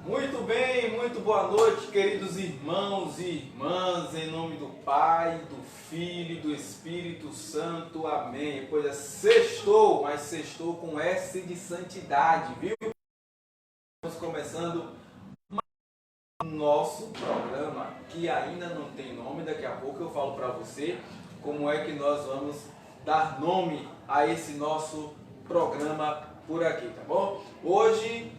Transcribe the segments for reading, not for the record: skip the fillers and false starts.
Muito bem, muito boa noite, queridos irmãos e irmãs, em nome do Pai, do Filho e do Espírito Santo, amém. Pois é, sextou, mas sextou com S de santidade, viu? Estamos começando o nosso programa, que ainda não tem nome, daqui a pouco eu falo para você como é que nós vamos dar nome a esse nosso programa por aqui, tá bom? Hoje,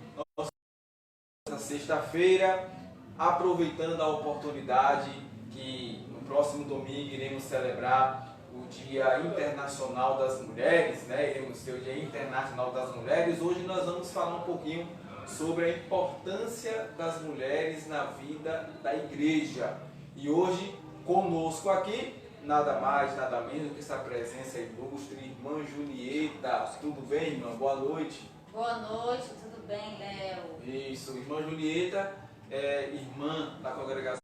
sexta-feira, aproveitando a oportunidade que no próximo domingo iremos celebrar o Dia Internacional das Mulheres, né? Iremos ter o Dia Internacional das Mulheres. Hoje nós vamos falar um pouquinho sobre a importância das mulheres na vida da igreja. E hoje, conosco aqui, nada mais, nada menos do que essa presença ilustre, irmã Julieta. Tudo bem, irmã? Boa noite. Boa noite, tudo bem, Léo? Isso, irmã Julieta é irmã da congregação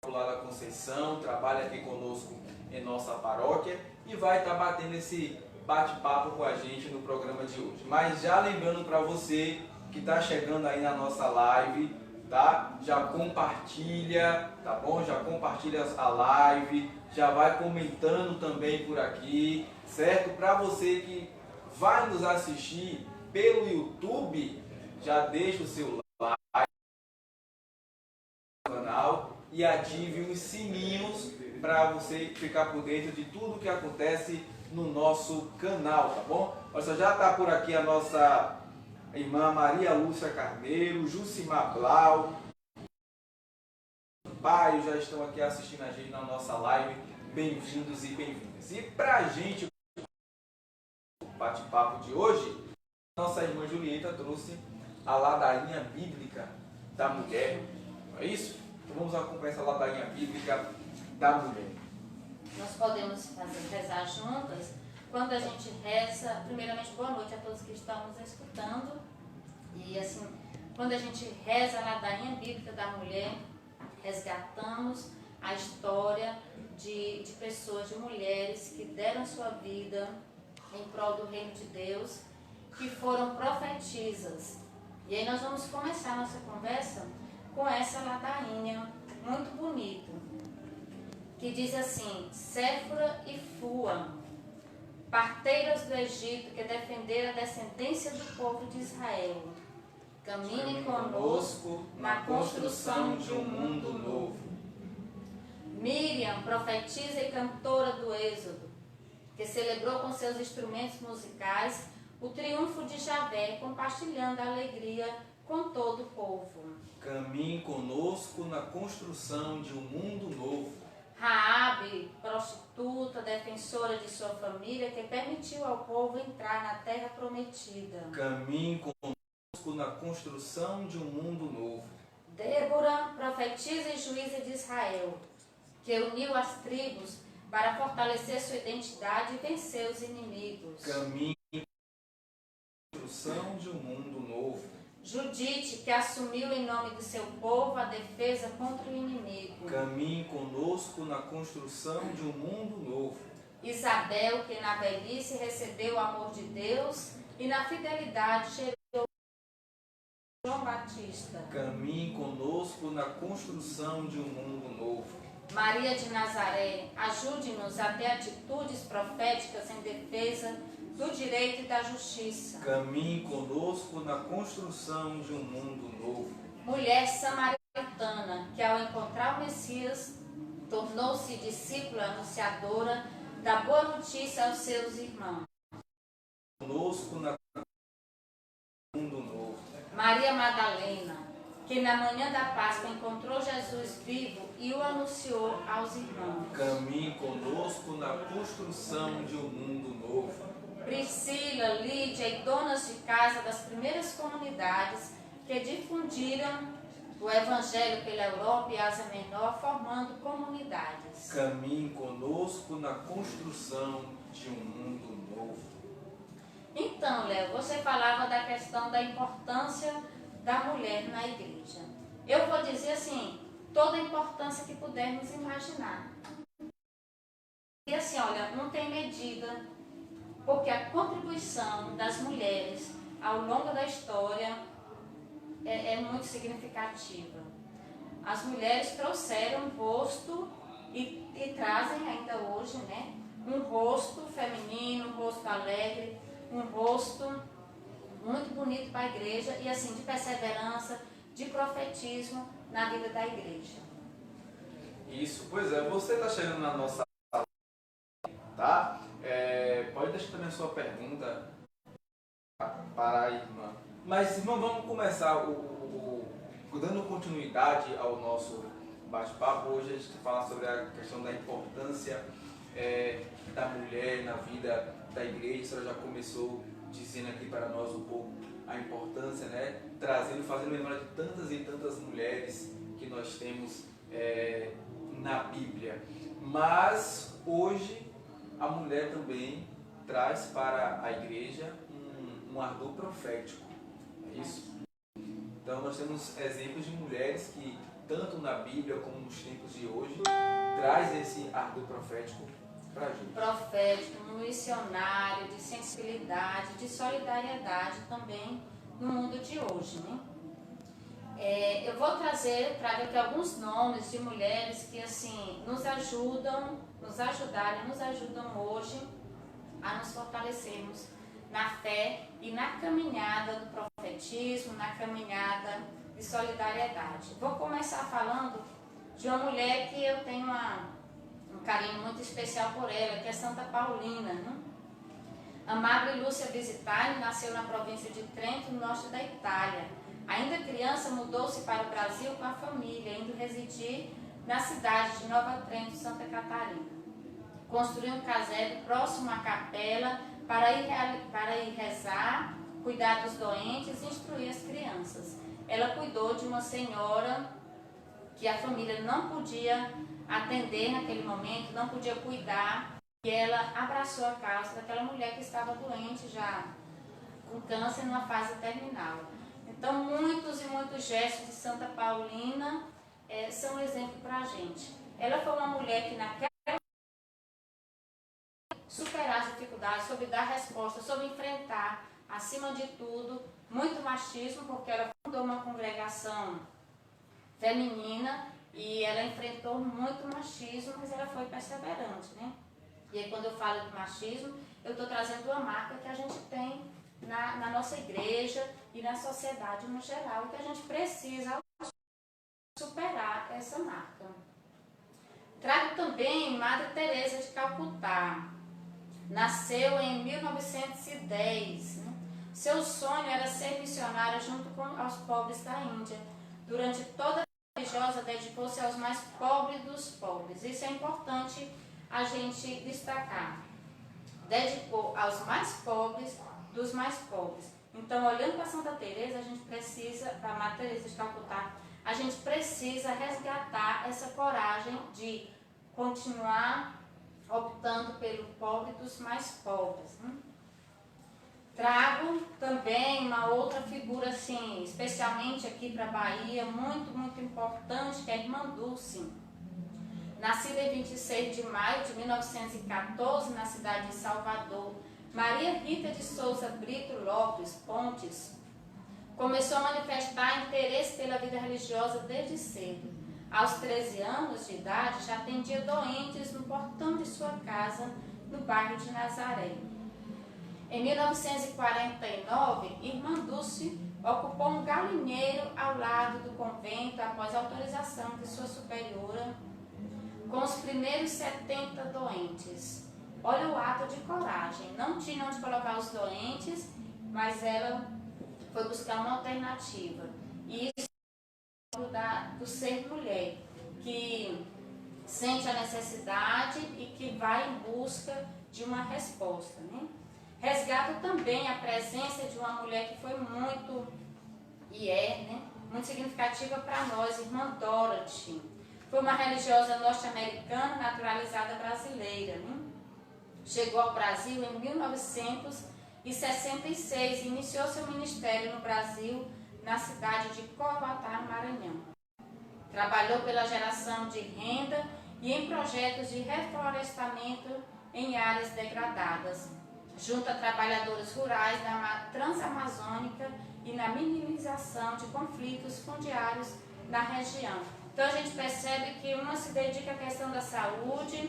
da Conceição, trabalha aqui conosco em nossa paróquia e vai estar batendo esse bate-papo com a gente no programa de hoje. Mas já lembrando para você que está chegando aí na nossa live, tá? Já compartilha, tá bom? Já compartilha a live, já vai comentando também por aqui, certo? Para você que vai nos assistir pelo YouTube, já deixa o seu like no canal e ative os sininhos para você ficar por dentro de tudo que acontece no nosso canal, tá bom? Olha, já está por aqui a nossa irmã Maria Lúcia Carneiro, Jucimar Blau, Pai, já estão aqui assistindo a gente na nossa live. Bem-vindos e bem-vindas. E para a gente bate-papo de hoje, nossa irmã Julieta trouxe a ladainha bíblica da mulher, não é isso? Então vamos acompanhar essa ladainha bíblica da mulher. Nós podemos rezar juntas. Quando a gente reza, primeiramente boa noite a todos que estão nos escutando. E assim, quando a gente reza a ladainha bíblica da mulher, resgatamos a história de pessoas, de mulheres que deram sua vida em prol do reino de Deus, que foram profetisas. E aí nós vamos começar a nossa conversa com essa ladainha muito bonita, que diz assim: Séfora e Fua, parteiras do Egito que defenderam a descendência do povo de Israel, caminem conosco na construção de um mundo novo. Míriam, profetisa e cantora do Êxodo, que celebrou com seus instrumentos musicais o triunfo de Javé, compartilhando a alegria com todo o povo. Caminhe conosco na construção de um mundo novo. Raabe, prostituta, defensora de sua família, que permitiu ao povo entrar na terra prometida. Caminhe conosco na construção de um mundo novo. Débora, profetisa e juíza de Israel, que uniu as tribos para fortalecer sua identidade e vencer os inimigos. Caminhe na construção de um mundo novo. Judite, que assumiu em nome do seu povo a defesa contra o inimigo. Caminhe conosco na construção de um mundo novo. Isabel, que na velhice recebeu o amor de Deus e na fidelidade gerou João Batista. Caminhe conosco na construção de um mundo novo. Maria de Nazaré, ajude-nos a ter atitudes proféticas em defesa do direito e da justiça. Caminhe conosco na construção de um mundo novo. Mulher samaritana, que ao encontrar o Messias, tornou-se discípula anunciadora da boa notícia aos seus irmãos. Conosco na mundo novo. Maria Madalena, que na manhã da Páscoa encontrou Jesus vivo e o anunciou aos irmãos. Caminhe conosco na construção de um mundo novo. Priscila, Lídia e donas de casa das primeiras comunidades que difundiram o Evangelho pela Europa e Ásia Menor, formando comunidades. Caminhe conosco na construção de um mundo novo. Então, Léo, você falava da questão da importância da mulher na igreja. Eu vou dizer assim, toda a importância que pudermos imaginar. E assim, olha, não tem medida, porque a contribuição das mulheres ao longo da história muito significativa. As mulheres trouxeram um rosto e trazem ainda hoje, né, um rosto feminino, um rosto alegre, um rosto muito bonito para a igreja e assim de perseverança, de profetismo na vida da igreja. Isso, pois é, você está chegando na nossa sala, tá? Pode deixar também a sua pergunta para a irmã. Mas, irmã, vamos começar dando continuidade ao nosso bate-papo. Hoje a gente fala sobre a questão da importância da mulher na vida da igreja. A senhora já começou dizendo aqui para nós um pouco a importância, né? Fazendo memória de tantas e tantas mulheres que nós temos na Bíblia. Mas hoje a mulher também traz para a igreja um ardor profético. É isso? Então nós temos exemplos de mulheres que, tanto na Bíblia como nos tempos de hoje, traz esse ardor profético para a gente. Profético, missionário, de sensibilidade, de solidariedade também no mundo de hoje, né? Eu vou trago aqui alguns nomes de mulheres que assim nos ajudam hoje a nos fortalecermos na fé e na caminhada do profetismo, na caminhada de solidariedade. Vou começar falando de uma mulher que eu tenho um carinho muito especial por ela, que é Santa Paulina, né? Amável Lúcia Visitani nasceu na província de Trento, no norte da Itália. Ainda criança, mudou-se para o Brasil com a família, indo residir na cidade de Nova Trento, Santa Catarina. Construiu um casebre próximo à capela para ir rezar, cuidar dos doentes e instruir as crianças. Ela cuidou de uma senhora que a família não podia atender naquele momento, não podia cuidar, e ela abraçou a causa daquela mulher que estava doente já, com câncer numa fase terminal. Então, muitos e muitos gestos de Santa Paulina são um exemplo para a gente. Ela foi uma mulher que naquela superar as dificuldades, soube dar resposta, soube enfrentar, acima de tudo, muito machismo, porque ela fundou uma congregação feminina e ela enfrentou muito machismo, mas ela foi perseverante, né? E aí, quando eu falo de machismo, eu estou trazendo uma marca que a gente tem na nossa igreja e na sociedade no geral, que a gente precisa superar essa marca. Trago também Madre Teresa de Calcutá. Nasceu em 1910. Né? Seu sonho era ser missionária junto aos pobres da Índia. Durante toda a vida religiosa, dedicou-se aos mais pobres dos pobres. Isso é importante a gente destacar. Dedicou aos mais pobres dos mais pobres. Então, olhando para Santa Teresa, a gente precisa, para a Madre Teresa de Calcutá, a gente precisa resgatar essa coragem de continuar optando pelo pobre dos mais pobres. Né? Trago também uma outra figura, assim, especialmente aqui para a Bahia, muito, muito importante, que é a Irmã Dulce. Nascida em 26 de maio de 1914, na cidade de Salvador, Maria Rita de Souza Brito Lopes Pontes começou a manifestar interesse pela vida religiosa desde cedo. Aos 13 anos de idade, já atendia doentes no portão de sua casa, no bairro de Nazaré. Em 1949, Irmã Dulce ocupou um galinheiro ao lado do convento após autorização de sua superiora, com os primeiros 70 doentes. Olha o ato de coragem. Não tinha onde colocar os doentes, mas ela foi buscar uma alternativa. E isso é do ser mulher, que sente a necessidade e que vai em busca de uma resposta. Né? Resgato também a presença de uma mulher que foi muito, muito significativa para nós, Irmã Dorothy. Foi uma religiosa norte-americana naturalizada brasileira. Né? Chegou ao Brasil em 1966 e iniciou seu ministério no Brasil, na cidade de Curuatá, no Maranhão. Trabalhou pela geração de renda e em projetos de reflorestamento em áreas degradadas, junto a trabalhadores rurais na Transamazônica e na minimização de conflitos fundiários na região. Então a gente percebe que uma se dedica à questão da saúde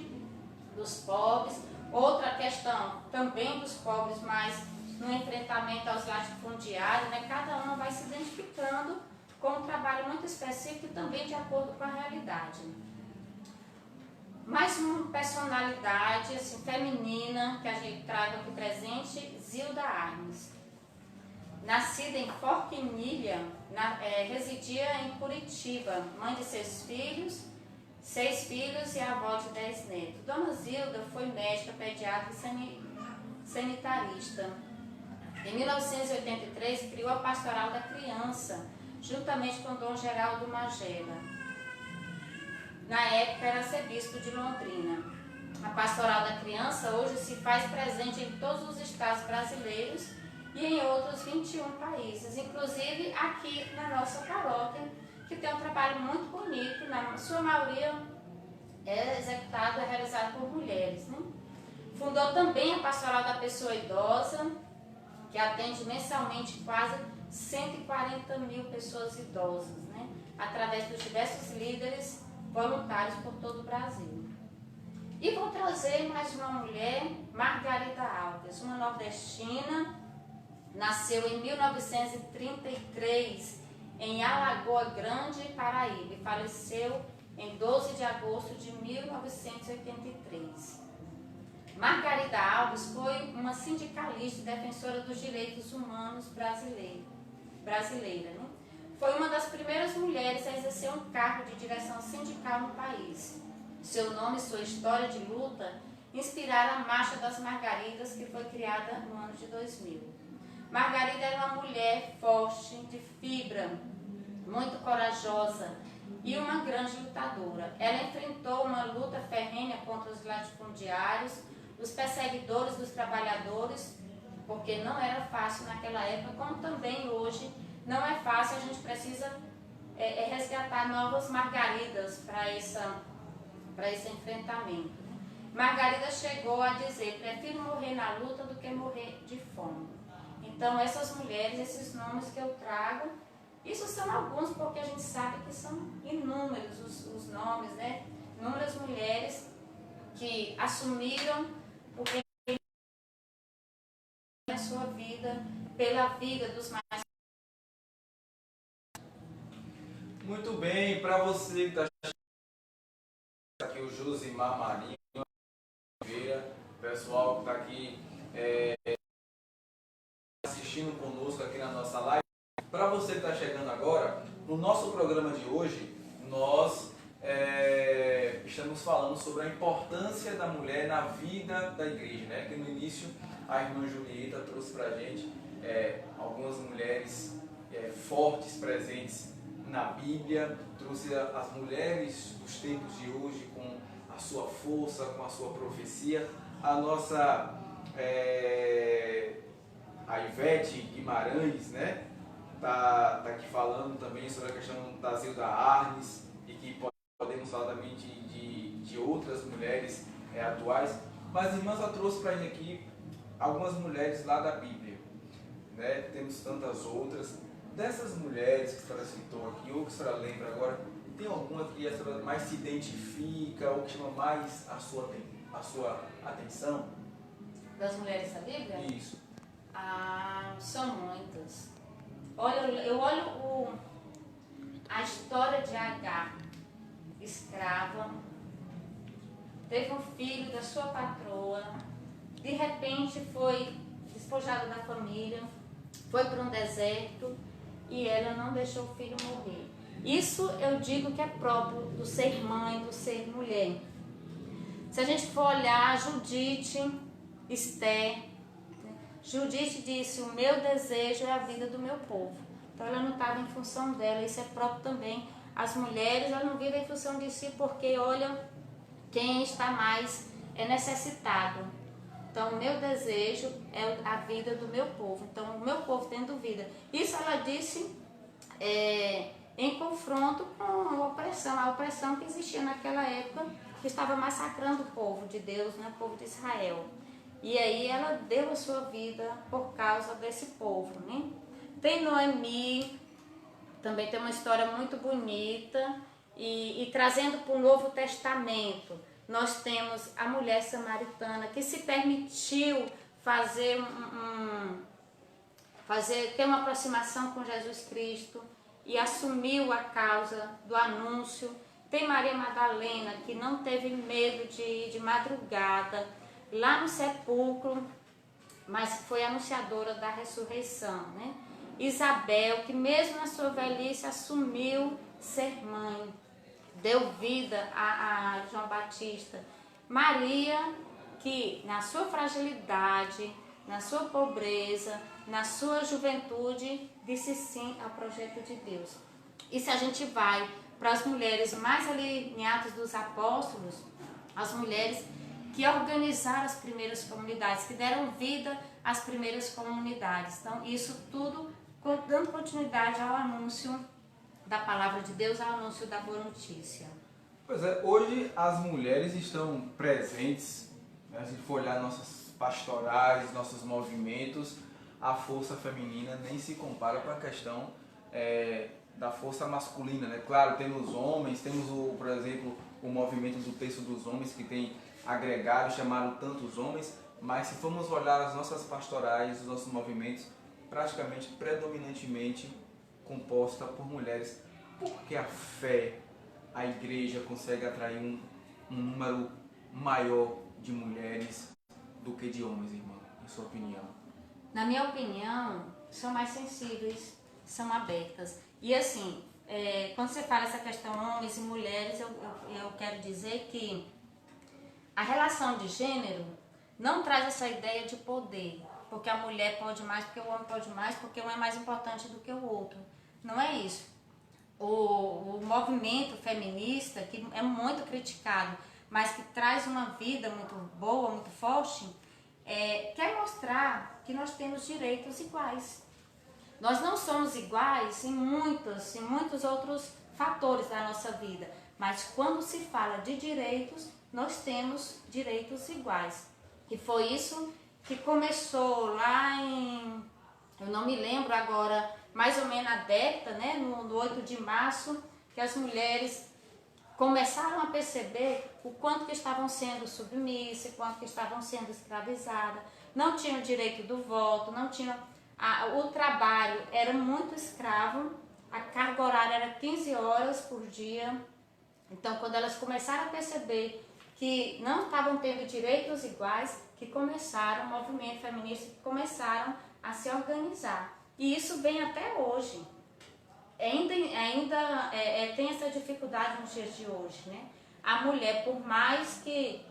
dos pobres, outra questão também dos pobres, mas no enfrentamento aos latifundiários, né? Cada uma vai se identificando com um trabalho muito específico e também de acordo com a realidade. Mais uma personalidade assim, feminina que a gente traga aqui presente, Zilda Arnes. Nascida em Forquilha, residia em Curitiba, mãe de 6 filhos e avó de 10 netos. Dona Zilda foi médica, pediatra e sanitarista. Em 1983, criou a Pastoral da Criança, juntamente com Dom Geraldo Magela. Na época era arcebispo de Londrina. A Pastoral da Criança hoje se faz presente em todos os estados brasileiros e em outros 21 países, inclusive aqui na nossa paróquia, que tem um trabalho muito bonito, na sua maioria é executado, é realizado por mulheres, né? Fundou também a Pastoral da Pessoa Idosa, que atende mensalmente quase 140 mil pessoas idosas, né? Através dos diversos líderes voluntários por todo o Brasil. E vou trazer mais uma mulher, Margarida Alves, uma nordestina, nasceu em 1933 em Alagoa Grande, Paraíba, e faleceu em 12 de agosto de 1983. Margarida Alves foi uma sindicalista e defensora dos direitos humanos brasileira, né? Foi uma das primeiras mulheres a exercer um cargo de direção sindical no país. Seu nome e sua história de luta inspiraram a Marcha das Margaridas, que foi criada no ano de 2000. Margarida era uma mulher forte, de fibra, muito corajosa e uma grande lutadora. Ela enfrentou uma luta ferrenha contra os latifundiários, os perseguidores dos trabalhadores, porque não era fácil naquela época, como também hoje não é fácil. A gente precisa resgatar novas Margaridas para esse enfrentamento. Margarida chegou a dizer: prefiro morrer na luta do que morrer de fome. Então essas mulheres, esses nomes que eu trago, isso são alguns, porque a gente sabe que são inúmeros os nomes, né? Inúmeras mulheres que assumiram o bem na sua vida, pela vida dos mais. Muito bem, para você que está aqui, o Josimar Marinho, o pessoal que está aqui assistindo conosco aqui na nossa live. Para você que está chegando agora, no nosso programa de hoje, nós estamos falando sobre a importância da mulher na vida da igreja, né? Que no início a irmã Julieta trouxe para a gente algumas mulheres fortes, presentes na Bíblia, trouxe as mulheres dos tempos de hoje com a sua força, com a sua profecia. A nossa a Ivete Guimarães, né? Tá aqui falando também sobre a questão da Zilda Arnes, e que podemos falar também de outras mulheres atuais. Mas a irmã só trouxe para a gente aqui algumas mulheres lá da Bíblia, né? Temos tantas outras. Dessas mulheres que a senhora citou aqui, ou que a senhora lembra agora, tem alguma que a senhora mais se identifica ou que chama mais a sua atenção? Das mulheres da Bíblia? Isso. São muitas. Olha, eu olho a história de Agar, escrava, teve um filho da sua patroa, de repente foi despojada da família, foi para um deserto e ela não deixou o filho morrer. Isso eu digo que é próprio do ser mãe, do ser mulher. Se a gente for olhar Judite, Esther, Judite disse: o meu desejo é a vida do meu povo. Então ela não estava em função dela. Isso é próprio também. As mulheres, elas não vivem em função de si, porque olham quem está mais necessitado. Então o meu desejo é a vida do meu povo. Então o meu povo tendo vida. Isso ela disse em confronto com a opressão que existia naquela época, que estava massacrando o povo de Deus, né, o povo de Israel. E aí ela deu a sua vida por causa desse povo, né? Tem Noemi, também tem uma história muito bonita e trazendo para o Novo Testamento, nós temos a mulher samaritana que se permitiu ter uma aproximação com Jesus Cristo e assumiu a causa do anúncio. Tem Maria Madalena, que não teve medo de ir de madrugada lá no sepulcro, mas foi anunciadora da ressurreição, né? Isabel, que mesmo na sua velhice assumiu ser mãe, deu vida a João Batista. Maria, que na sua fragilidade, na sua pobreza, na sua juventude, disse sim ao projeto de Deus. E se a gente vai para as mulheres mais alinhadas dos apóstolos, as mulheres que organizaram as primeiras comunidades, que deram vida às primeiras comunidades. Então, isso tudo dando continuidade ao anúncio da palavra de Deus, ao anúncio da boa notícia. Pois é, hoje as mulheres estão presentes, né? Se for olhar nossas pastorais, nossos movimentos, a força feminina nem se compara com a questão da força masculina, né? Claro, temos homens, temos, por exemplo, o movimento do Terço dos Homens, que tem agregado, chamado tantos homens, mas se formos olhar as nossas pastorais, os nossos movimentos, praticamente, predominantemente composta por mulheres, porque a fé, a igreja consegue atrair um número maior de mulheres do que de homens, irmão, em sua opinião? Na minha opinião, são mais sensíveis, são abertas. E assim, quando você fala essa questão homens e mulheres, eu quero dizer que a relação de gênero não traz essa ideia de poder, porque a mulher pode mais, porque o homem pode mais, porque um é mais importante do que o outro. Não é isso. O movimento feminista, que é muito criticado, mas que traz uma vida muito boa, muito forte, quer mostrar que nós temos direitos iguais. Nós não somos iguais em muitos outros fatores da nossa vida, mas quando se fala de direitos, nós temos direitos iguais. E foi isso que começou lá eu não me lembro agora, mais ou menos na década, né, no 8 de março, que as mulheres começaram a perceber o quanto que estavam sendo submissas, o quanto que estavam sendo escravizadas, não tinham direito do voto, não tinham... o trabalho era muito escravo, a carga horária era 15 horas por dia. Então, quando elas começaram a perceber que não estavam tendo direitos iguais, que começaram, o movimento feminista, que começaram a se organizar. E isso vem até hoje. Ainda tem essa dificuldade nos dias de hoje, né? A mulher, por mais que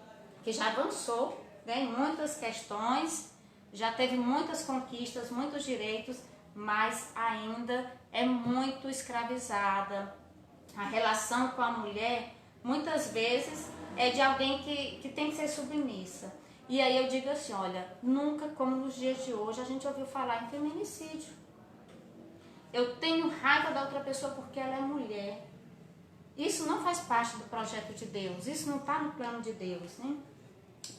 já avançou, né, em muitas questões, já teve muitas conquistas, muitos direitos, mas ainda é muito escravizada. A relação com a mulher, muitas vezes, é de alguém que tem que ser submissa. E aí eu digo assim, olha, nunca como nos dias de hoje a gente ouviu falar em feminicídio. Eu tenho raiva da outra pessoa porque ela é mulher. Isso não faz parte do projeto de Deus, isso não está no plano de Deus, né?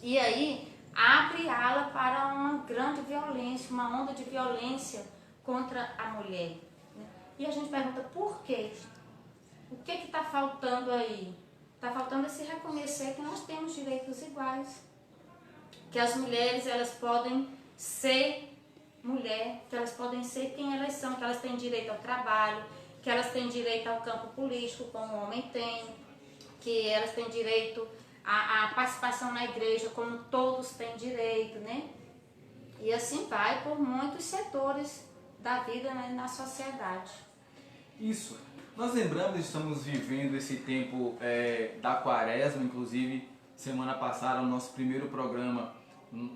E aí abre ala para uma grande violência, uma onda de violência contra a mulher. E a gente pergunta, por quê? O que está faltando aí? Está faltando esse reconhecer que nós temos direitos iguais. Que as mulheres, elas podem ser mulher, que elas podem ser quem elas são, que elas têm direito ao trabalho, que elas têm direito ao campo político, como o homem tem, que elas têm direito à participação na igreja, como todos têm direito, né? E assim vai por muitos setores da vida, né, na sociedade. Isso. Nós lembramos, estamos vivendo esse tempo da quaresma, inclusive semana passada o nosso primeiro programa,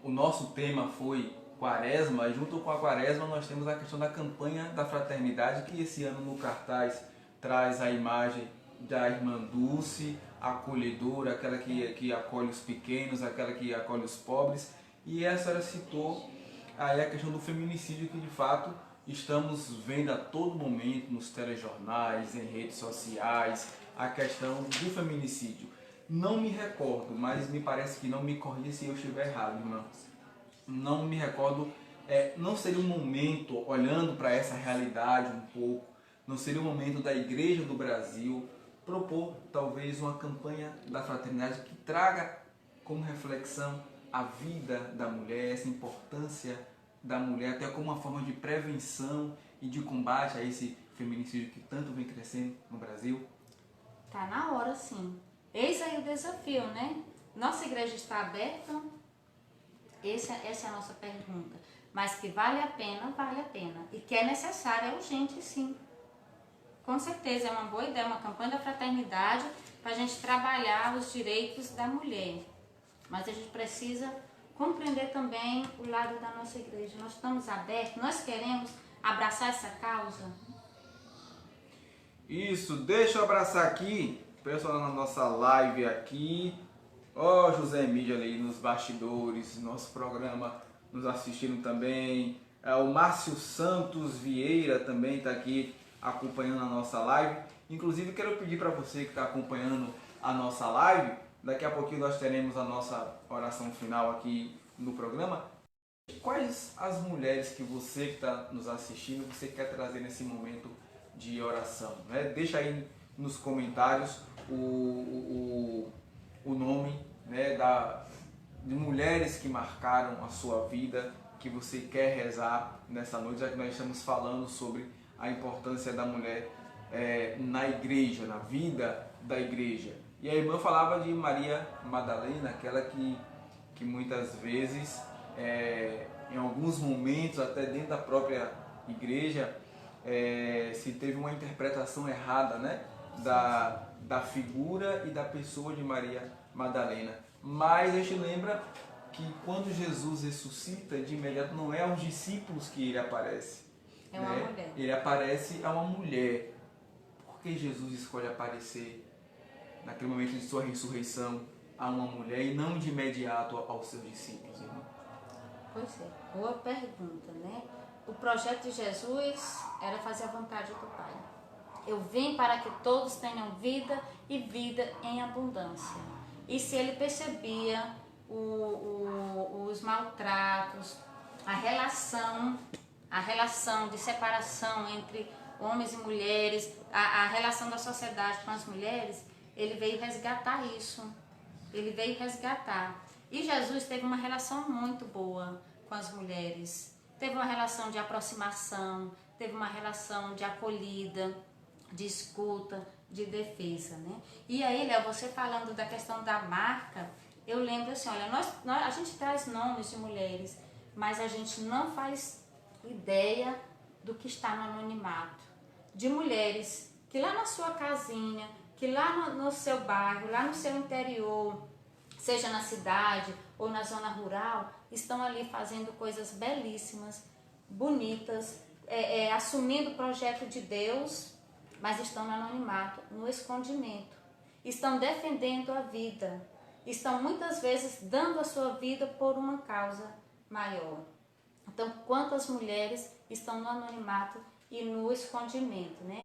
o nosso tema foi quaresma, e junto com a quaresma nós temos a questão da campanha da fraternidade, que esse ano no cartaz traz a imagem da irmã Dulce, acolhedora, aquela que acolhe os pequenos, aquela que acolhe os pobres, e a senhora citou aí a questão do feminicídio, que de fato estamos vendo a todo momento nos telejornais, em redes sociais, a questão do feminicídio. Não me recordo, mas me parece que, não me corrija se eu estiver errado, irmão. Não me recordo, não seria um momento, olhando para essa realidade um pouco, não seria o momento da Igreja do Brasil propor talvez uma campanha da fraternidade que traga como reflexão a vida da mulher, essa importância da mulher, até como uma forma de prevenção e de combate a esse feminicídio que tanto vem crescendo no Brasil? Tá na hora, sim. Eis aí o desafio, né? Nossa igreja está aberta? Essa é a nossa pergunta. Mas que vale a pena, vale a pena. E que é necessário, é urgente, sim. Com certeza, é uma boa ideia, uma campanha da fraternidade para a gente trabalhar os direitos da mulher. Mas a gente precisa compreender também o lado da nossa igreja. Nós estamos abertos, nós queremos abraçar essa causa. Isso, deixa eu abraçar aqui o pessoal na nossa live aqui. Ó, José Mídia ali nos bastidores, nosso programa nos assistindo também. O Márcio Santos Vieira também está aqui acompanhando a nossa live. Inclusive quero pedir para você que está acompanhando a nossa live, daqui a pouquinho nós teremos a nossa oração final aqui no programa. Quais as mulheres que você que está nos assistindo, você quer trazer nesse momento de oração, né? Deixa aí nos comentários o nome, né, de mulheres que marcaram a sua vida, que você quer rezar nessa noite, já que nós estamos falando sobre a importância da mulher na igreja, na vida da igreja. E a irmã falava de Maria Madalena, aquela que muitas vezes, em alguns momentos, até dentro da própria igreja, se teve uma interpretação errada, né, da figura e da pessoa de Maria Madalena. Mas a gente lembra que quando Jesus ressuscita, de imediato não é aos discípulos que ele aparece. É uma mulher. Ele aparece a uma mulher. Por que Jesus escolhe aparecer naquele momento de sua ressurreição a uma mulher e não de imediato aos seus discípulos, irmão? Pois é, boa pergunta, né? O projeto de Jesus era fazer a vontade do Pai. Eu vim para que todos tenham vida e vida em abundância. E se ele percebia os maltratos, a relação de separação entre homens e mulheres, a relação da sociedade com as mulheres, ele veio resgatar isso. Ele veio resgatar. E Jesus teve uma relação muito boa com as mulheres. Teve uma relação de aproximação, teve uma relação de acolhida, de escuta, de defesa, né? E aí, Léo, você falando da questão da marca, eu lembro assim, olha, a gente traz nomes de mulheres, mas a gente não faz ideia do que está no anonimato. De mulheres que lá na sua casinha, que lá no seu bairro, lá no seu interior, seja na cidade ou na zona rural, estão ali fazendo coisas belíssimas, bonitas, assumindo o projeto de Deus, mas estão no anonimato, no escondimento. Estão defendendo a vida. Estão muitas vezes dando a sua vida por uma causa maior. Então, quantas mulheres estão no anonimato e no escondimento, né?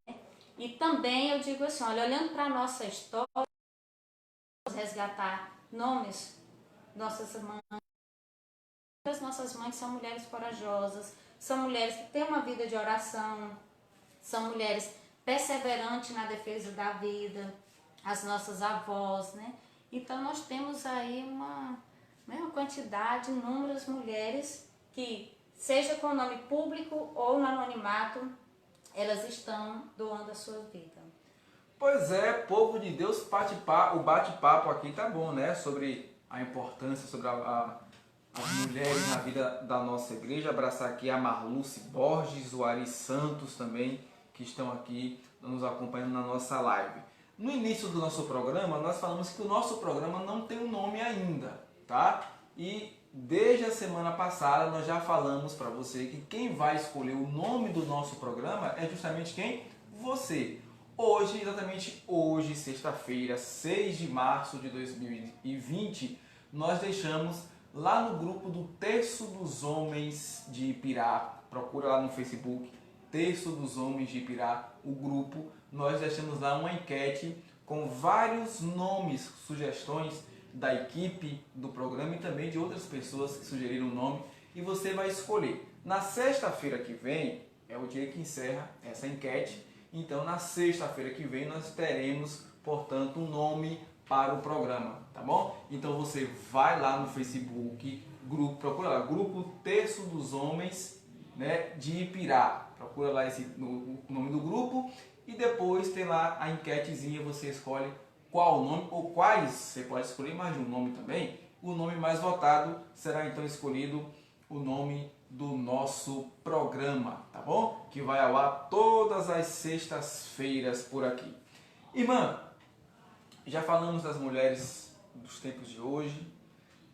E também eu digo assim, olha, olhando para a nossa história, vamos resgatar nomes, nossas mães. As nossas mães são mulheres corajosas, são mulheres que têm uma vida de oração, são mulheres perseverantes na defesa da vida, as nossas avós, né? Então nós temos aí uma quantidade, inúmeras mulheres que, seja com o nome público ou no anonimato, elas estão doando a sua vida. Pois é, povo de Deus, o bate-papo aqui tá bom, né? Sobre a importância, sobre as mulheres na vida da nossa igreja. Abraçar aqui a Marluce Borges, o Ari Santos também, que estão aqui nos acompanhando na nossa live. No início do nosso programa, nós falamos que o nosso programa não tem um nome ainda, tá? E desde a semana passada nós já falamos para você que quem vai escolher o nome do nosso programa é justamente quem? Você. Hoje, exatamente hoje, sexta-feira, 6 de março de 2020, nós deixamos lá no grupo do Terço dos Homens de Ipirá, procura lá no Facebook, Terço dos Homens de Ipirá, o grupo, nós deixamos lá uma enquete com vários nomes, sugestões da equipe do programa e também de outras pessoas que sugeriram o nome, e você vai escolher. Na sexta-feira que vem é o dia que encerra essa enquete, Então, na sexta-feira que vem, nós teremos, portanto, um nome para o programa, tá bom? Então, você vai lá no Facebook, procura lá, Grupo Terço dos Homens, né, de Ipirá. Procura lá o nome do grupo e depois tem lá a enquetezinha, você escolhe qual nome ou quais, você pode escolher mais de um nome também. O nome mais votado será então escolhido o nome do nosso programa, tá bom? Que vai ao ar todas as sextas-feiras por aqui. Irmã, já falamos das mulheres dos tempos de hoje,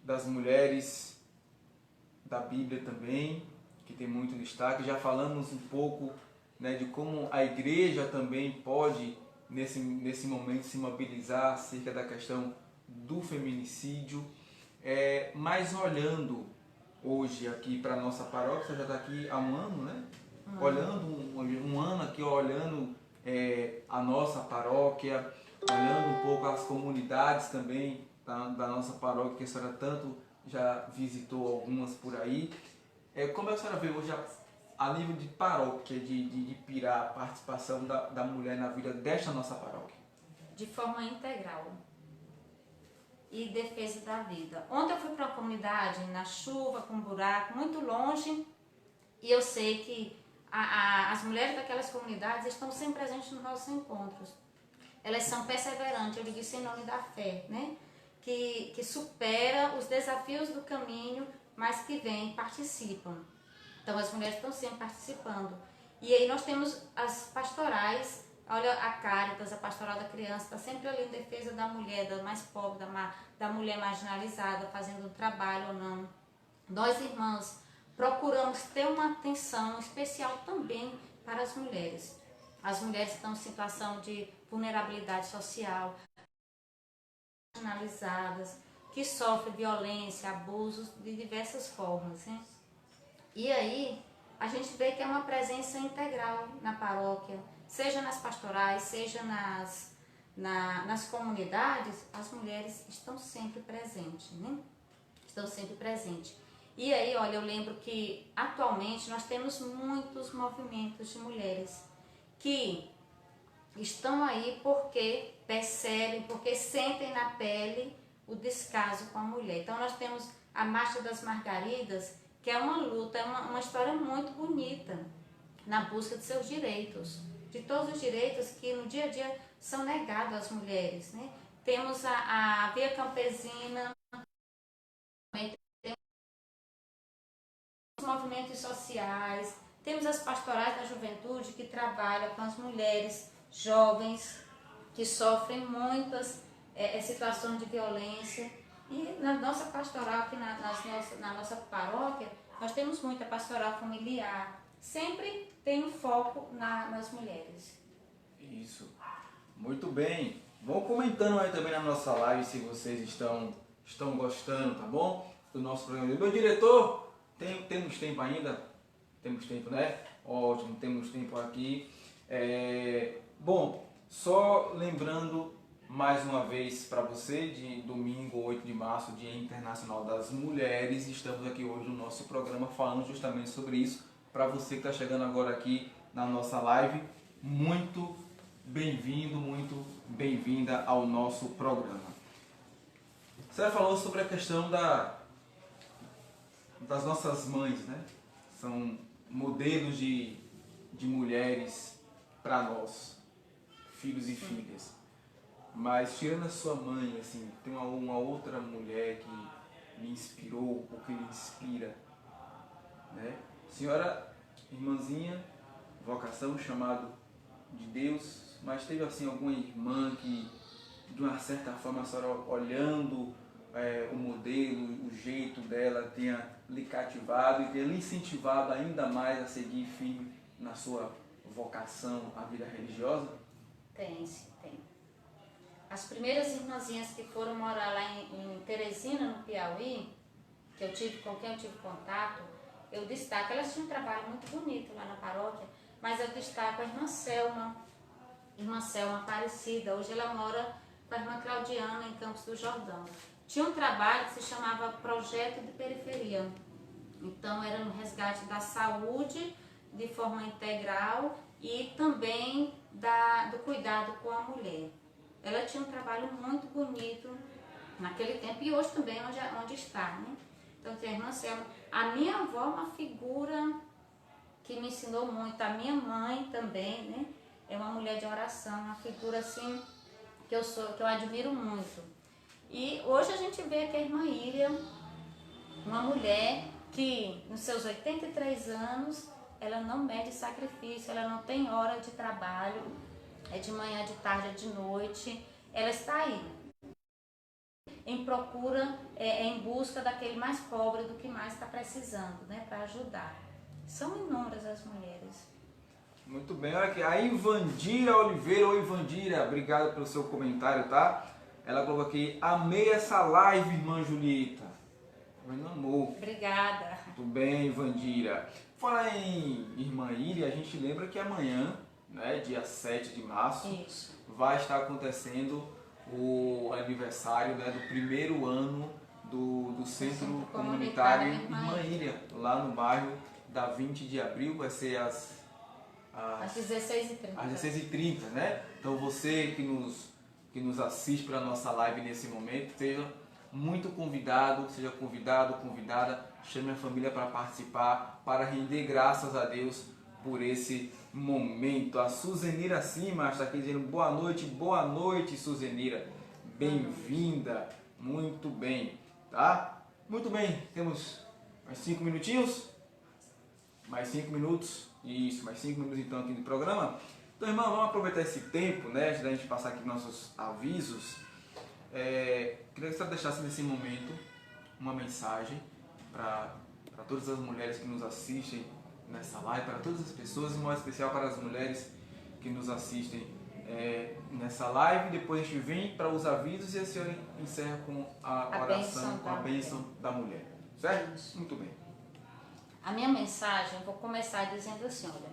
das mulheres da Bíblia também, que tem muito destaque. Já falamos um pouco, né, de como a igreja também pode, nesse momento, se mobilizar acerca da questão do feminicídio. Mas olhando hoje aqui para a nossa paróquia, você já está aqui há um ano, né? Olhando um ano aqui, olhando a nossa paróquia, olhando um pouco as comunidades também da nossa paróquia, que a senhora tanto já visitou algumas por aí. Como a senhora vê hoje a nível de paróquia, de Ipirá, a participação da mulher na vida desta nossa paróquia? De forma integral e defesa da vida. Ontem eu fui para uma comunidade na chuva, com um buraco, muito longe, e eu sei que as mulheres daquelas comunidades estão sempre presentes nos nossos encontros. Elas são perseverantes, eu digo isso em nome da fé, né? Que supera os desafios do caminho, mas que vêm e participam. Então as mulheres estão sempre participando. E aí nós temos as pastorais. Olha, a Cáritas, a Pastoral da Criança, está sempre ali em defesa da mulher, da mais pobre, da mulher marginalizada, fazendo um trabalho ou não. Nós, irmãs, procuramos ter uma atenção especial também para as mulheres. As mulheres que estão em situação de vulnerabilidade social, marginalizadas, que sofrem violência, abusos de diversas formas, né? E aí, a gente vê que é uma presença integral na paróquia, seja nas pastorais, seja nas comunidades, as mulheres estão sempre presentes, né? Estão sempre presentes. E aí, olha, eu lembro que atualmente nós temos muitos movimentos de mulheres que estão aí porque percebem, porque sentem na pele o descaso com a mulher. Então nós temos a Marcha das Margaridas, que é uma luta, é uma história muito bonita na busca de seus direitos, de todos os direitos que no dia a dia são negados às mulheres, né? Temos a Via Campesina, temos os movimentos sociais, temos as pastorais da juventude que trabalham com as mulheres jovens que sofrem muitas situações de violência. E na nossa pastoral, aqui na nossa paróquia, nós temos muita pastoral familiar. Sempre tem um foco nas mulheres. Isso. Muito bem. Vão comentando aí também na nossa live se vocês estão gostando, tá bom? Do nosso programa. Meu diretor, temos tempo ainda? Temos tempo, né? Ótimo, temos tempo aqui. Bom, só lembrando mais uma vez para você, de domingo 8 de março, Dia Internacional das Mulheres, estamos aqui hoje no nosso programa falando justamente sobre isso. Para você que está chegando agora aqui na nossa live, muito bem-vindo, muito bem-vinda ao nosso programa. Você falou sobre a questão das nossas mães, né? São modelos de mulheres para nós, filhos e filhas. Mas tirando a sua mãe, assim, tem uma outra mulher que me inspirou ou que me inspira, né? Senhora, irmãzinha, vocação, chamado de Deus, mas teve assim alguma irmã que, de uma certa forma, a senhora olhando o modelo, o jeito dela, tenha lhe cativado e tenha lhe incentivado ainda mais a seguir firme na sua vocação à vida religiosa? Tem. As primeiras irmãzinhas que foram morar lá em Teresina, no Piauí, com quem eu tive contato, eu destaco, elas tinham um trabalho muito bonito lá na paróquia, mas eu destaco a irmã Selma Aparecida. Hoje ela mora com a irmã Claudiana em Campos do Jordão. Tinha um trabalho que se chamava Projeto de Periferia. Então era um resgate da saúde de forma integral e também do cuidado com a mulher. Ela tinha um trabalho muito bonito naquele tempo e hoje também onde está, né? Então tem a irmã Selma. A minha avó é uma figura que me ensinou muito, a minha mãe também, né? É uma mulher de oração, uma figura assim que eu admiro muito. E hoje a gente vê que a irmã Íria, uma mulher que nos seus 83 anos, ela não mede sacrifício, ela não tem hora de trabalho, é de manhã, de tarde, é de noite, ela está aí, em procura, em busca daquele mais pobre, do que mais está precisando, né, para ajudar. São inúmeras as mulheres. Muito bem, olha aqui, a Ivandira Oliveira, oi Ivandira, obrigado pelo seu comentário, tá? Ela colocou aqui, amei essa live, irmã Julieta. Meu amor. Obrigada. Tudo bem, Ivandira. Falar em irmã Íria, a gente lembra que amanhã, né, dia 7 de março, Isso. vai estar acontecendo o aniversário, né, do primeiro ano do Centro Comunitário Irmã Íria, lá no bairro da 20 de abril, vai ser às 16h30. Às 16h30, né? Então você que nos assiste para a nossa live nesse momento, seja muito convidado, seja convidado, convidada, chame a família para participar, para render graças a Deus por esse momento. A Suzenira Cima está aqui dizendo boa noite Suzenira, bem-vinda, muito bem, tá? Muito bem, temos mais 5 minutinhos, mais 5 minutos, isso, mais 5 minutos então aqui do programa. Então, irmão, vamos aproveitar esse tempo, né, antes da gente passar aqui nossos avisos. Queria que você deixasse nesse momento uma mensagem para todas as mulheres que nos assistem nessa live, para todas as pessoas, em modo especial para as mulheres que nos assistem nessa live. Depois a gente vem para os avisos e a senhora encerra com a oração, com a bênção da mulher. Certo? Isso. Muito bem. A minha mensagem, eu vou começar dizendo assim, olha,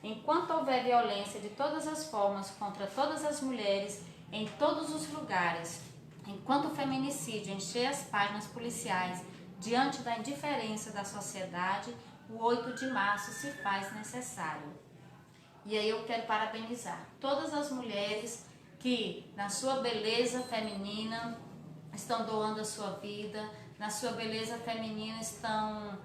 enquanto houver violência de todas as formas contra todas as mulheres, em todos os lugares, enquanto o feminicídio encher as páginas policiais diante da indiferença da sociedade, o 8 de março se faz necessário. E aí eu quero parabenizar todas as mulheres que, na sua beleza feminina, estão doando a sua vida, na sua beleza feminina estão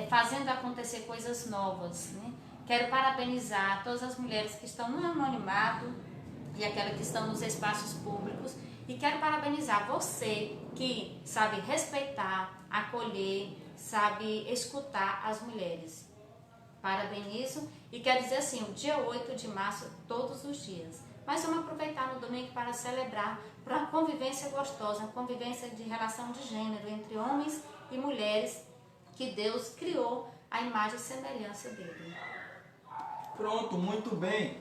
fazendo acontecer coisas novas, né? Quero parabenizar todas as mulheres que estão no anonimato e aquelas que estão nos espaços públicos. E quero parabenizar você que sabe respeitar, acolher, sabe escutar as mulheres. Parabenizo e quero dizer assim, o dia 8 de março, todos os dias. Mas vamos aproveitar no domingo para celebrar para uma convivência gostosa, uma convivência de relação de gênero entre homens e mulheres que Deus criou a imagem e semelhança dele. Pronto, muito bem.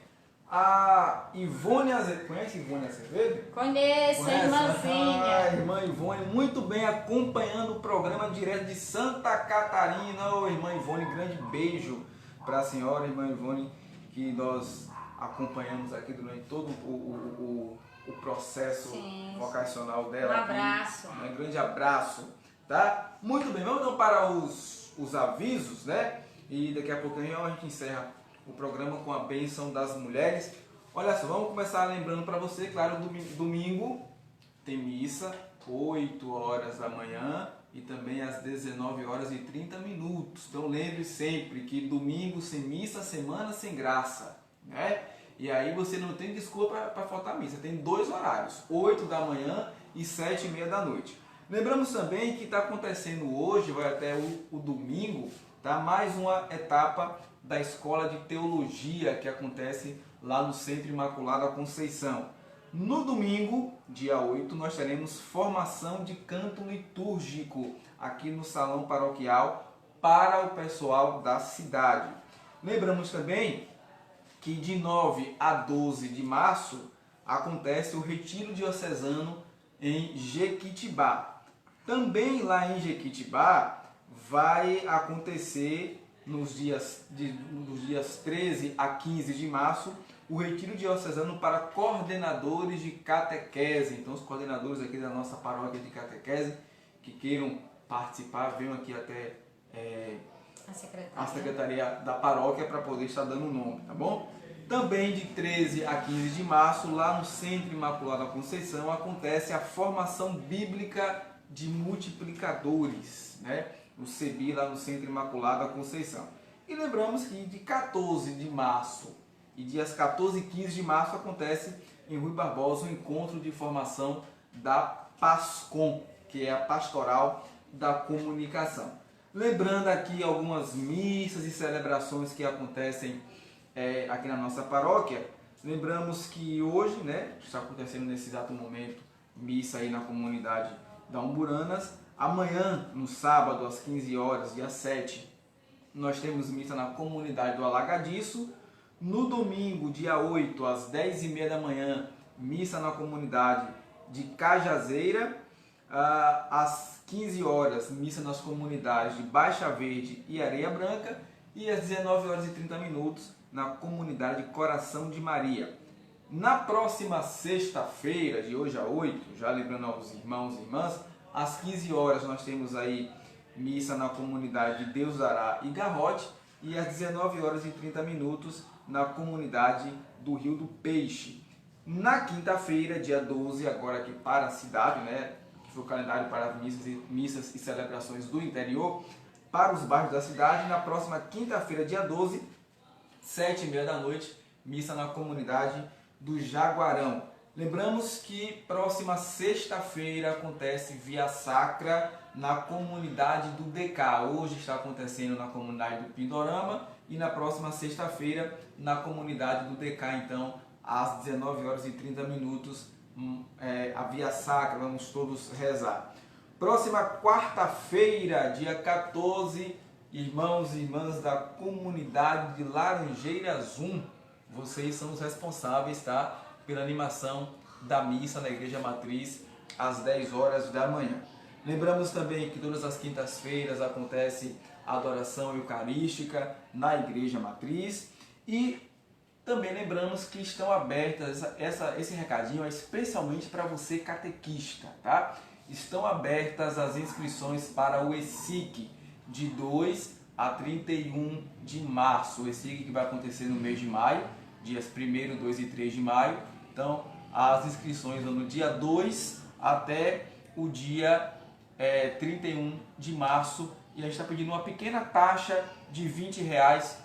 A Ivone Azevedo, conhece Ivone Azevedo? Conheço, irmãzinha. Irmã Ivone, muito bem, acompanhando o programa direto de Santa Catarina. Ô, irmã Ivone, grande beijo para a senhora, irmã Ivone, que nós acompanhamos aqui durante todo o processo vocacional dela. Um abraço. Aqui, um grande abraço, tá? Muito bem, vamos então para os avisos, né? E daqui a pouquinho a gente encerra o programa com a bênção das mulheres. Olha só, vamos começar lembrando para você, claro, domingo tem missa, 8 horas da manhã e também às 19h30. Então lembre sempre que domingo sem missa, semana sem graça, né? E aí você não tem desculpa para faltar missa, tem 2 horários, 8 da manhã e 7h30 da noite. Lembramos também que está acontecendo hoje, vai até o domingo, tá? Mais uma etapa da Escola de Teologia que acontece lá no Centro Imaculada Conceição. No domingo, dia 8, nós teremos formação de canto litúrgico aqui no Salão Paroquial para o pessoal da cidade. Lembramos também que de 9 a 12 de março acontece o Retiro Diocesano em Jequitibá. Também lá em Jequitibá vai acontecer nos dias 13 a 15 de março, o Retiro Diocesano para coordenadores de catequese. Então, os coordenadores aqui da nossa paróquia de catequese que queiram participar, venham aqui até a secretaria da paróquia para poder estar dando o nome, tá bom? Também de 13 a 15 de março, lá no Centro Imaculada Conceição, acontece a formação bíblica de multiplicadores, né? No CEBI, lá no Centro Imaculada Conceição. E lembramos que de 14 de março e dias 14 e 15 de março acontece em Rui Barbosa o encontro de formação da PASCOM, que é a Pastoral da Comunicação. Lembrando aqui algumas missas e celebrações que acontecem aqui na nossa paróquia. Lembramos que hoje, né, está acontecendo nesse exato momento, missa aí na comunidade da Umburanas. Amanhã, no sábado, às 15 horas, dia 7, nós temos missa na comunidade do Alagadiço. No domingo, dia 8, às 10h30 da manhã, missa na comunidade de Cajazeira. Às 15 horas, missa nas comunidades de Baixa Verde e Areia Branca. E às 19 horas e 30 minutos, na comunidade Coração de Maria. Na próxima sexta-feira, de hoje a 8, já lembrando aos irmãos e irmãs, às 15 horas nós temos aí missa na comunidade de Deus Dará e Garrote. E às 19 horas e 30 minutos, na comunidade do Rio do Peixe. Na quinta-feira, dia 12, agora aqui para a cidade, né, que foi o calendário para as missas e celebrações do interior, para os bairros da cidade. Na próxima quinta-feira, dia 12, 7h30 da noite, missa na comunidade do Jaguarão. Lembramos que próxima sexta-feira acontece Via Sacra na comunidade do DK. Hoje está acontecendo na comunidade do Pindorama e na próxima sexta-feira na comunidade do DK. Então, às 19 horas e 30 minutos, a Via Sacra, vamos todos rezar. Próxima quarta-feira, dia 14, irmãos e irmãs da comunidade de Laranjeiras 1, vocês são os responsáveis, tá, pela animação da missa na Igreja Matriz às 10 horas da manhã. Lembramos também que todas as quintas-feiras acontece a adoração eucarística na Igreja Matriz. E também lembramos que estão abertas, esse recadinho é especialmente para você catequista, tá? Estão abertas as inscrições para o ESIC de 2 a 31 de março. O ESIC que vai acontecer no mês de maio, dias 1º, 2 e 3 de maio. Então, as inscrições vão do dia 2 até o dia 31 de março. E a gente está pedindo uma pequena taxa de R$20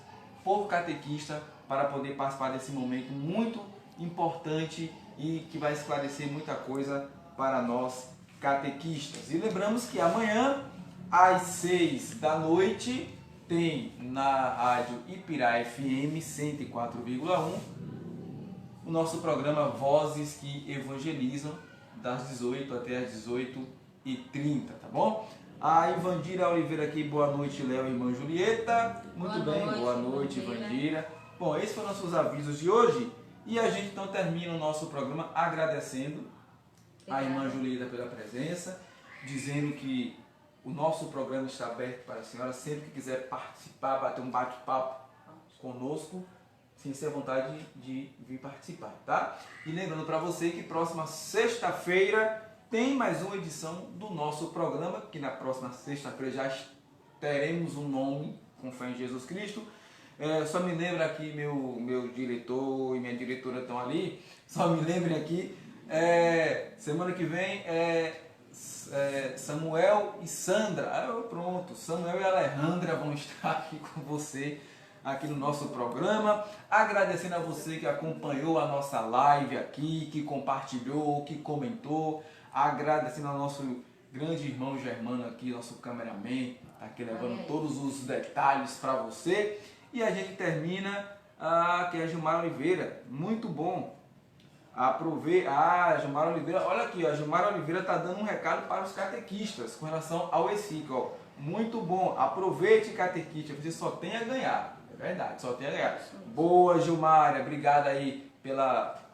por catequista para poder participar desse momento muito importante e que vai esclarecer muita coisa para nós catequistas. E lembramos que amanhã, às 6 da noite, tem na rádio Ipirá FM 104,1 o nosso programa Vozes que Evangelizam, das 18 até as 18h30, tá bom? A Ivandira Oliveira aqui, boa noite, Léo e irmã Julieta. Muito bem, boa noite, Ivandira. Bom, esses foram nossos avisos de hoje e a gente então termina o nosso programa agradecendo a irmã Julieta pela presença, dizendo que o nosso programa está aberto para a senhora, sempre que quiser participar, bater um bate-papo conosco, sinta-se à vontade de vir participar, tá? E lembrando para você que próxima sexta-feira tem mais uma edição do nosso programa, que na próxima sexta-feira já teremos um nome, com fé em Jesus Cristo. Só me lembra aqui, meu diretor e minha diretora estão ali, só me lembrem aqui, semana que vem Samuel e Sandra, pronto, Samuel e Alejandra vão estar aqui com você, aqui no nosso programa, agradecendo a você que acompanhou a nossa live aqui, que compartilhou, que comentou, agradecendo ao nosso grande irmão Germano aqui, nosso cameraman, tá aqui levando todos os detalhes para você. E a gente termina, que é a Gilmar Oliveira, muito bom. Gilmar Oliveira, olha aqui, a Gilmar Oliveira está dando um recado para os catequistas com relação ao ESIC, ó. Muito bom, aproveite, catequista, você só tem a ganhar, é verdade, só tem a ganhar. Boa, Gilmar, obrigada aí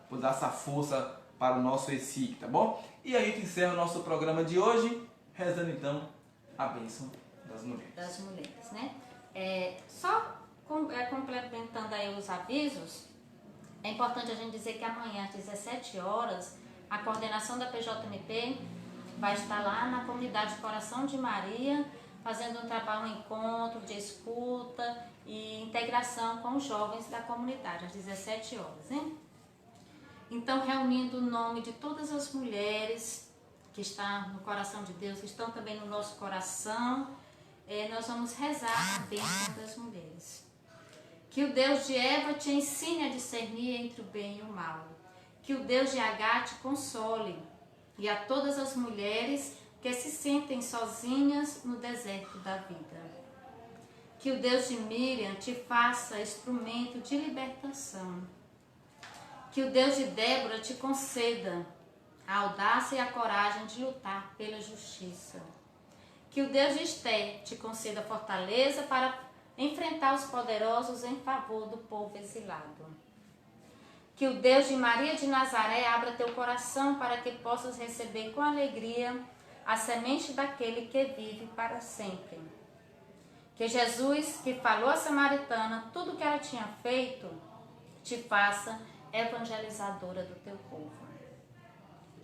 por dar essa força para o nosso ESIC, tá bom? E a gente encerra o nosso programa de hoje, rezando então a bênção das mulheres. Das mulheres, né? Só complementando aí os avisos, é importante a gente dizer que amanhã às 17 horas a coordenação da PJMP vai estar lá na comunidade Coração de Maria fazendo um trabalho, um encontro de escuta e integração com os jovens da comunidade, às 17 horas, hein? Então, reunindo o nome de todas as mulheres que estão no coração de Deus, que estão também no nosso coração, nós vamos rezar a bênção das mulheres. Que o Deus de Eva te ensine a discernir entre o bem e o mal. Que o Deus de Agar te console. E a todas as mulheres que se sentem sozinhas no deserto da vida. Que o Deus de Miriam te faça instrumento de libertação. Que o Deus de Débora te conceda a audácia e a coragem de lutar pela justiça. Que o Deus de Esté te conceda fortaleza para enfrentar os poderosos em favor do povo exilado. Que o Deus de Maria de Nazaré abra teu coração para que possas receber com alegria a semente daquele que vive para sempre. Que Jesus, que falou à samaritana tudo o que ela tinha feito, te faça evangelizadora do teu povo.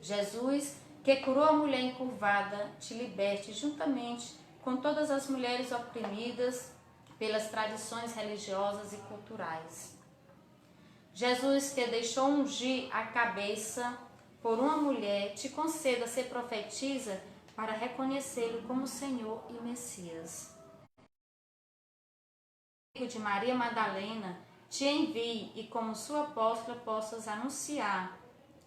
Jesus, que curou a mulher encurvada, te liberte juntamente com todas as mulheres oprimidas pelas tradições religiosas e culturais. Jesus, que deixou ungir a cabeça por uma mulher, te conceda ser profetisa para reconhecê-lo como Senhor e Messias. De Maria Madalena, te envie e como sua apóstola possas anunciar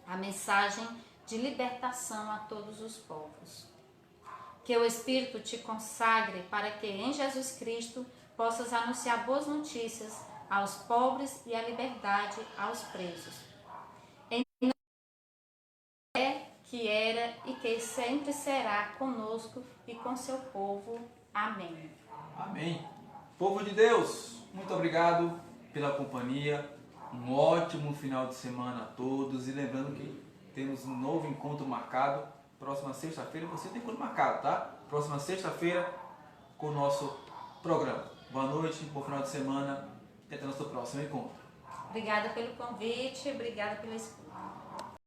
a mensagem de libertação a todos os povos. Que o Espírito te consagre para que em Jesus Cristo possas anunciar boas notícias aos pobres e a liberdade aos presos. Em nome que era e que sempre será conosco e com seu povo. Amém. Amém. Povo de Deus, muito obrigado pela companhia. Um ótimo final de semana a todos. E lembrando que temos um novo encontro marcado. Próxima sexta-feira, você tem encontro marcado, tá? Próxima sexta-feira com o nosso programa. Boa noite, bom final de semana. Até o nosso próximo encontro. Obrigada pelo convite, obrigada pela escuta.